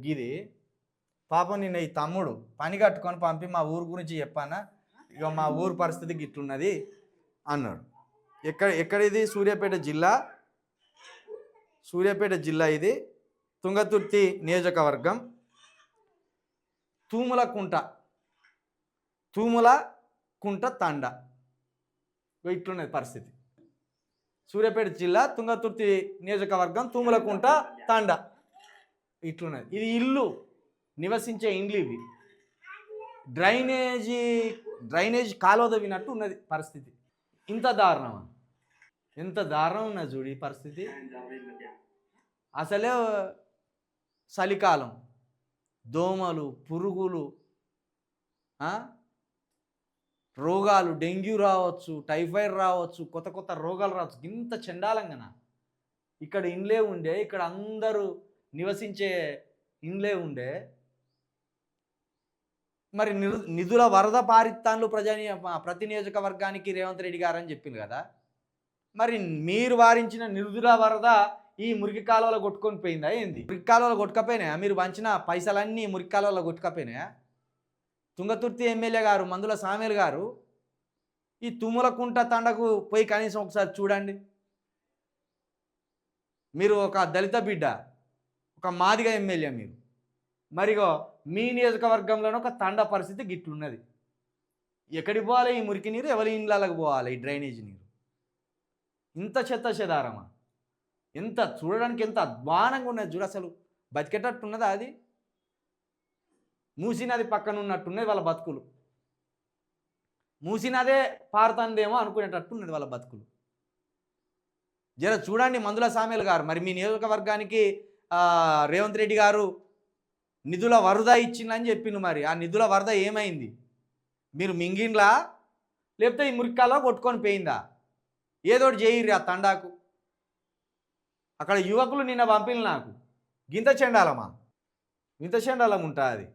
గిది పాపం నిన్న ఈ తమ్ముడు పని కట్టుకొని పంపి మా ఊరు గురించి చెప్పానా, ఇక మా ఊరు పరిస్థితి గిట్లున్నది అన్నాడు. ఎక్కడ ఇది? సూర్యాపేట జిల్లా ఇది, తుంగతుర్తి నియోజకవర్గం, తూములకుంట తండ. ఇట్లున్నది పరిస్థితి. సూర్యాపేట జిల్లా తుంగతుర్తి నియోజకవర్గం, తూములకుంట తండ. ఇట్లున్నది. ఇది ఇల్లు, నివసించే ఇండ్లు ఇవి. డ్రైనేజ్ కాలువ తవ్వినట్టు ఉన్నది పరిస్థితి. ఇంత దారుణమా? ఎంత దారుణం ఉన్నది చూడు ఈ పరిస్థితి. అసలే చలికాలం, దోమలు, పురుగులు, రోగాలు, డెంగ్యూ రావచ్చు, టైఫాయిడ్ రావచ్చు, కొత్త కొత్త రోగాలు రావచ్చు. ఇంత చండాలంగానా? ఇక్కడ ఇండ్లే ఉండే, ఇక్కడ అందరూ నివసించే ఇండ్లే ఉండే, మరి నిధుల వరద పారిత్తాన్లు ప్రతి నియోజకవర్గానికి రేవంత్ రెడ్డి గారు అని చెప్పింది కదా. మరి మీరు వారించిన నిధుల వరద ఈ మురికి కాలువలో కొట్టుకొని పోయిందా ఏంది? మురికి కాలువలో కొట్టుకపోయినాయా? మీరు వంచిన పైసలన్నీ మురికి కాలువలో కొట్టుకపోయినాయా? తుంగతుర్తి ఎమ్మెల్యే గారు మందుల సామేల్ గారు ఈ తుమ్మలకుంట తండకు పోయి కనీసం ఒకసారి చూడండి. మీరు ఒక దళిత బిడ్డ, ఒక మాదిగ ఎమ్మెల్యే మీరు, మరిగో మీ నియోజకవర్గంలోనే ఒక తండ పరిస్థితి గిట్లున్నది. ఎక్కడికి పోవాలి ఈ మురికి నీరు? ఎవరి ఇండ్లకు పోవాలి ఈ డ్రైనేజ్ నీరు? ఇంత చెత్త చెదారమా? ఎంత చూడడానికి ఎంత అధ్వానంగా ఉన్నది చూడు. అసలు బతికేటట్టున్నదా? అది మూసినది పక్కన ఉన్నట్టున్నది వాళ్ళ బతుకులు. మూసినదే పారుతుందేమో అనుకునేటట్టున్నది వాళ్ళ బతుకులు. జర చూడండి మందుల సామేల్ గారు, మరి మీ నియోజకవర్గానికి రేవంత్ రెడ్డి గారు నిధుల వరద ఇచ్చిందని చెప్పిండు. మరి ఆ నిధుల వరద ఏమైంది? మీరు మింగిండ్లా, లేకపోతే ఈ మురికాల్లో కొట్టుకొని పోయిందా? ఏదోటి చేయిర్రి ఆ తండాకు. అక్కడ యువకులు నిన్న పంపిన నాకు గింత చెండాలమా? ఇంత చెండాలం ఉంటుంది అది.